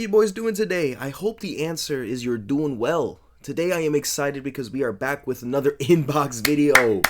you boys doing today? I hope the answer is you're doing well. Today I am excited because we are back with another inbox video.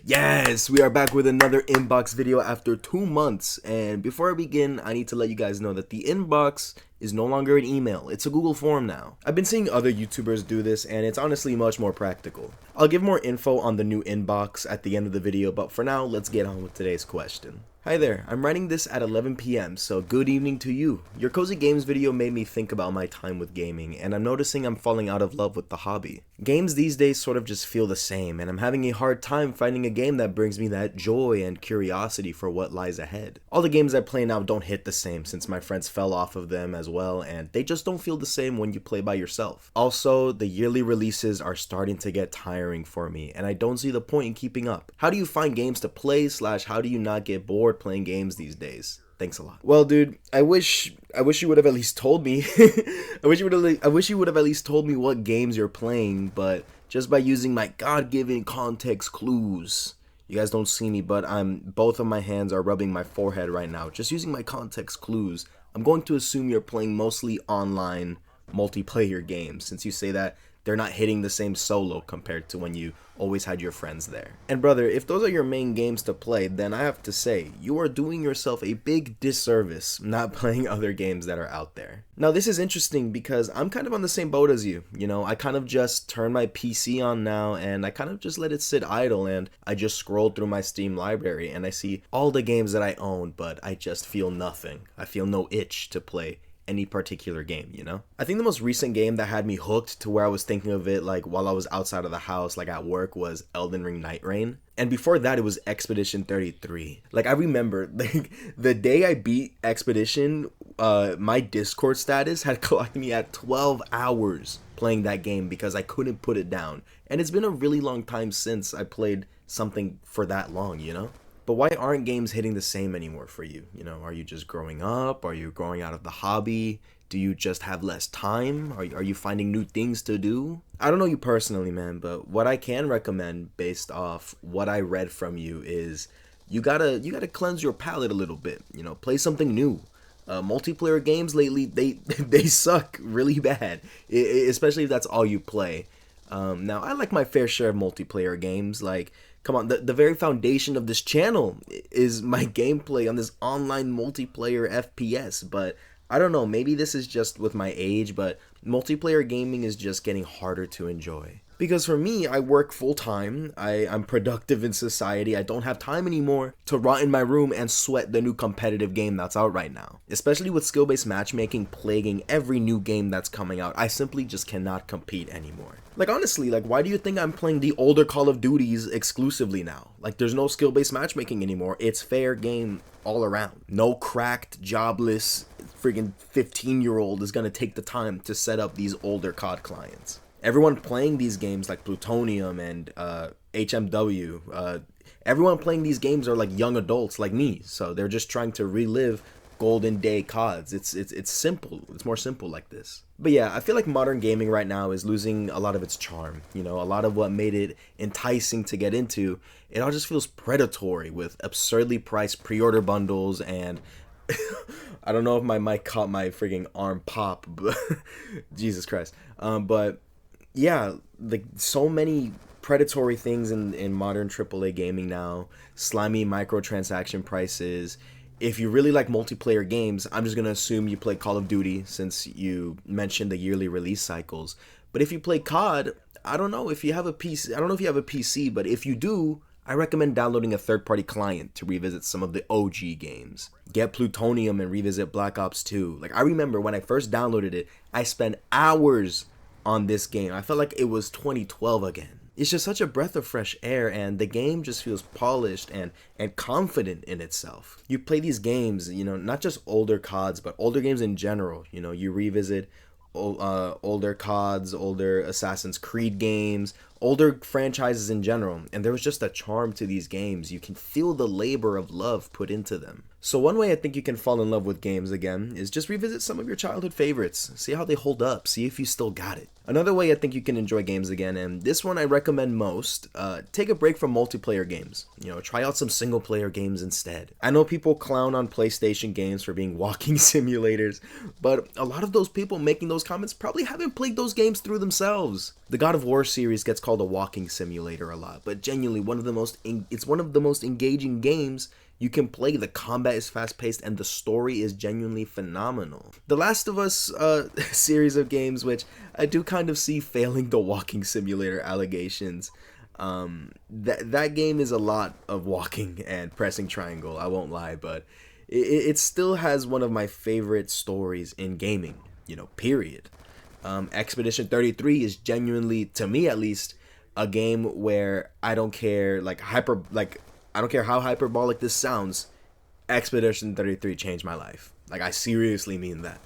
Yes, we are back with another inbox video after 2 months. And before I begin, I need to let you guys know that the inbox is no longer an email. It's a Google form now. I've been seeing other YouTubers do this and it's honestly much more practical. I'll give more info on the new inbox at the end of the video, but for now, let's get on with today's question. Hi there, I'm writing this at 11 p.m, so good evening to you. Your Cozy Games video made me think about my time with gaming, and I'm noticing I'm falling out of love with the hobby. Games these days sort of just feel the same, and I'm having a hard time finding a game that brings me that joy and curiosity for what lies ahead. All the games I play now don't hit the same since my friends fell off of them as well, and they just don't feel the same when you play by yourself. Also, the yearly releases are starting to get tiring for me, and I don't see the point in keeping up. How do you find games to play / how do you not get bored playing games these days? Thanks a lot. Well, dude, I wish you would have at least told me. I wish you would have at least told me what games you're playing, but just by using my God-given context clues. You guys don't see me, but both of my hands are rubbing my forehead right now. Just using my context clues, I'm going to assume you're playing mostly online multiplayer games, since you say that they're not hitting the same solo compared to when you always had your friends there. And brother, if those are your main games to play, then I have to say, you are doing yourself a big disservice not playing other games that are out there. Now this is interesting because I'm kind of on the same boat as you. You know, I kind of just turn my PC on now and I kind of just let it sit idle, and I just scroll through my Steam library and I see all the games that I own, but I just feel nothing. I feel no itch to play any particular game, you know? I think the most recent game that had me hooked to where I was thinking of it like while I was outside of the house, like at work, was Elden Ring Night Rain. And before that, it was Expedition 33. Like, I remember, like, the day I beat Expedition, my Discord status had clocked me at 12 hours playing that game because I couldn't put it down. And it's been a really long time since I played something for that long, you know? But why aren't games hitting the same anymore for you? You know, are you just growing up? Are you growing out of the hobby? Do you just have less time? Are you finding new things to do? I don't know you personally, man, but what I can recommend based off what I read from you is you gotta cleanse your palate a little bit. You know, play something new. Multiplayer games lately, they suck really bad, especially if that's all you play. Now, I like my fair share of multiplayer games. Like, come on, the very foundation of this channel is my gameplay on this online multiplayer FPS, but I don't know, maybe this is just with my age, but multiplayer gaming is just getting harder to enjoy. Because for me, I work full-time, I'm productive in society, I don't have time anymore to rot in my room and sweat the new competitive game that's out right now. Especially with skill-based matchmaking plaguing every new game that's coming out, I simply just cannot compete anymore. Like, honestly, like, why do you think I'm playing the older Call of Duties exclusively now? Like, there's no skill-based matchmaking anymore, it's fair game all around. No cracked, jobless, friggin' 15-year-old is gonna take the time to set up these older COD clients. Everyone playing these games like Plutonium and HMW, everyone playing these games are like young adults like me, so they're just trying to relive golden day CODs. It's simple. It's more simple like this. But yeah, I feel like modern gaming right now is losing a lot of its charm. You know, a lot of what made it enticing to get into, it all just feels predatory with absurdly priced pre-order bundles and I don't know if my mic caught my frigging arm pop, but Jesus Christ. But yeah, like so many predatory things in modern AAA gaming now, slimy microtransaction prices. If you really like multiplayer games, I'm just going to assume you play Call of Duty since you mentioned the yearly release cycles. But if you play COD, I don't know if you have a PC, but if you do, I recommend downloading a third-party client to revisit some of the OG games. Get Plutonium and revisit Black Ops 2. Like, I remember when I first downloaded it, I spent hours on this game. I felt like it was 2012 again. It's just such a breath of fresh air, and the game just feels polished and confident in itself. You play these games, you know, not just older CODs, but older games in general. You know, you revisit older CODs, older Assassin's Creed games, older franchises in general, and there was just a charm to these games. You can feel the labor of love put into them. So one way I think you can fall in love with games again is just revisit some of your childhood favorites, see how they hold up, see if you still got it. Another way I think you can enjoy games again, and this one I recommend most, take a break from multiplayer games. Try out some single player games instead. I know people clown on PlayStation games for being walking simulators, but a lot of those people making those comments probably haven't played those games through themselves. The God of War series gets called a walking simulator a lot, but genuinely it's one of the most engaging games you can play. The combat is fast-paced and the story is genuinely phenomenal. The Last of Us series of games, which I do kind of see failing the walking simulator allegations. That game is a lot of walking and pressing triangle, I won't lie, but it still has one of my favorite stories in gaming, period. Expedition 33 is genuinely, to me at least, a game where I don't care I don't care how hyperbolic this sounds, Expedition 33 changed my life. I seriously mean that.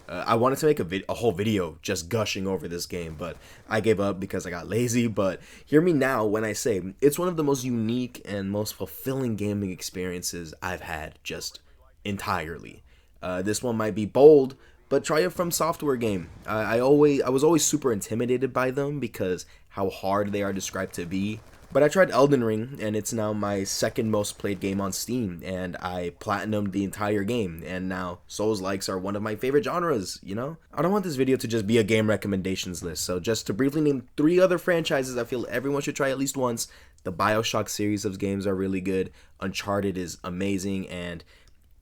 I wanted to make a whole video just gushing over this game, but I gave up because I got lazy. But hear me now when I say it's one of the most unique and most fulfilling gaming experiences I've had, just entirely. This one might be bold, but try a From Software game. I was always super intimidated by them because how hard they are described to be. But I tried Elden Ring, and it's now my second most played game on Steam, and I platinumed the entire game, and now Souls-likes are one of my favorite genres, I don't want this video to just be a game recommendations list, so just to briefly name 3 other franchises I feel everyone should try at least once. The BioShock series of games are really good, Uncharted is amazing, and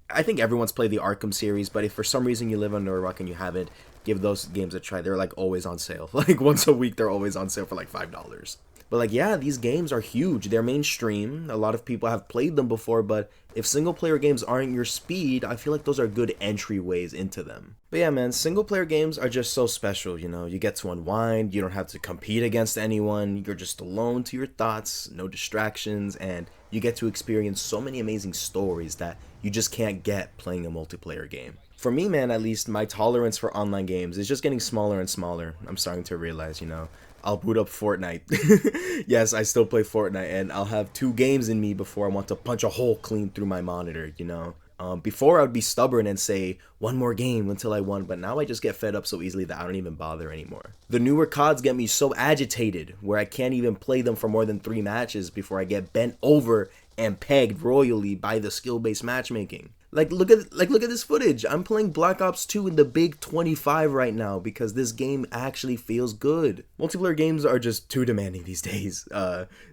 I think everyone's played the Arkham series, but if for some reason you live under a rock and you haven't, give those games a try. They're always on sale. Once a week they're always on sale for $5. But yeah, these games are huge. They're mainstream. A lot of people have played them before, but if single player games aren't your speed, I feel like those are good entryways into them. But yeah, man, single player games are just so special, You get to unwind, you don't have to compete against anyone, you're just alone to your thoughts, no distractions, and you get to experience so many amazing stories that you just can't get playing a multiplayer game. For me, man, at least, my tolerance for online games is just getting smaller and smaller. I'm starting to realize, I'll boot up Fortnite. Yes, I still play Fortnite, and I'll have 2 games in me before I want to punch a hole clean through my monitor, Before I would be stubborn and say, 1 more game until I won, but now I just get fed up so easily that I don't even bother anymore. The newer CODs get me so agitated, where I can't even play them for more than 3 matches before I get bent over and pegged royally by the skill-based matchmaking. Look at this footage. I'm playing Black Ops 2 in the big 25 right now because this game actually feels good. Multiplayer games are just too demanding these days.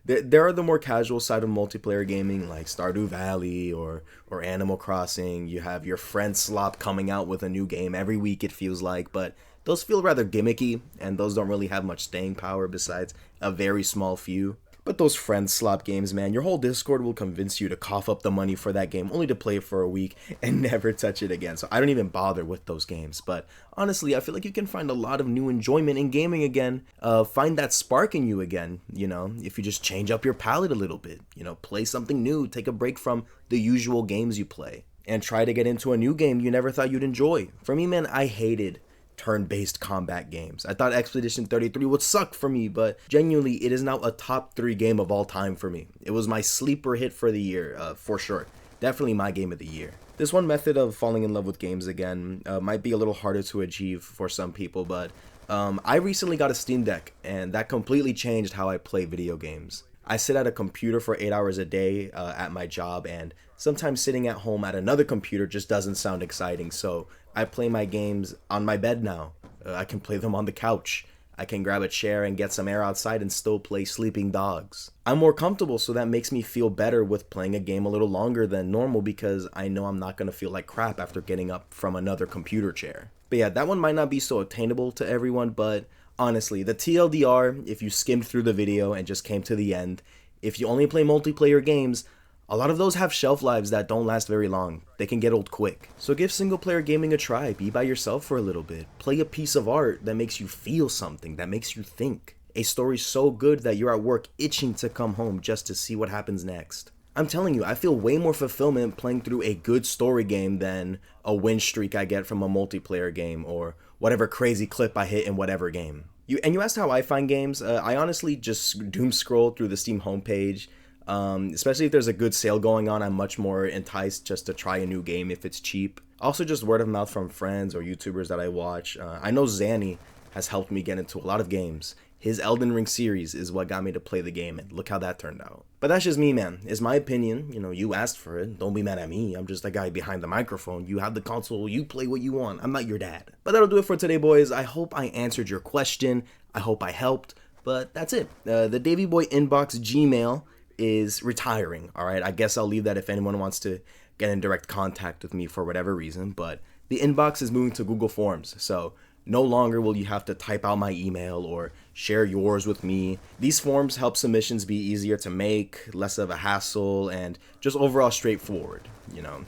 There are the more casual side of multiplayer gaming like Stardew Valley or Animal Crossing. You have your friend Slop coming out with a new game every week, it feels like, but those feel rather gimmicky and those don't really have much staying power besides a very small few. But those friend slop games, man, your whole Discord will convince you to cough up the money for that game only to play it for a week and never touch it again. So I don't even bother with those games. But honestly, I feel like you can find a lot of new enjoyment in gaming again. Find that spark in you again, if you just change up your palette a little bit. Play something new, take a break from the usual games you play, and try to get into a new game you never thought you'd enjoy. For me, man, I hated turn-based combat games. I thought Expedition 33 would suck for me, but genuinely, it is now a top 3 game of all time for me. It was my sleeper hit for the year, for sure. Definitely my game of the year. This one method of falling in love with games again might be a little harder to achieve for some people, but I recently got a Steam Deck, and that completely changed how I play video games. I sit at a computer for 8 hours a day at my job, and sometimes sitting at home at another computer just doesn't sound exciting, so I play my games on my bed now. I can play them on the couch. I can grab a chair and get some air outside and still play Sleeping Dogs. I'm more comfortable, so that makes me feel better with playing a game a little longer than normal because I know I'm not going to feel like crap after getting up from another computer chair. But yeah, that one might not be so attainable to everyone, but honestly, the TLDR, if you skimmed through the video and just came to the end, if you only play multiplayer games, a lot of those have shelf lives that don't last very long. They can get old quick. So give single player gaming a try. Be by yourself for a little bit. Play a piece of art that makes you feel something, that makes you think. A story so good that you're at work itching to come home just to see what happens next. I'm telling you, I feel way more fulfillment playing through a good story game than a win streak I get from a multiplayer game or whatever crazy clip I hit in whatever game. You asked how I find games. I honestly just doom scroll through the Steam homepage. Especially if there's a good sale going on, I'm much more enticed just to try a new game if it's cheap. Also, just word of mouth from friends or YouTubers that I watch. I know Zanny has helped me get into a lot of games. His Elden Ring series is what got me to play the game, and look how that turned out. But that's just me, man. It's my opinion. You know, you asked for it. Don't be mad at me. I'm just the guy behind the microphone. You have the console. You play what you want. I'm not your dad. But that'll do it for today, boys. I hope I answered your question. I hope I helped. But that's it. The daviboye inbox Gmail is retiring. All right. I guess I'll leave that if anyone wants to get in direct contact with me for whatever reason. But the inbox is moving to Google Forms. So no longer will you have to type out my email or share yours with me. These forms help submissions be easier to make, less of a hassle, and just overall straightforward. You know,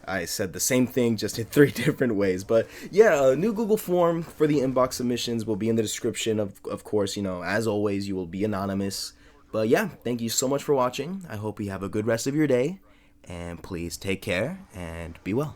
I said the same thing just in 3 different ways. But yeah, a new Google form for the inbox submissions will be in the description. Of course, you know, as always, you will be anonymous. But yeah, thank you so much for watching. I hope you have a good rest of your day. And please take care and be well.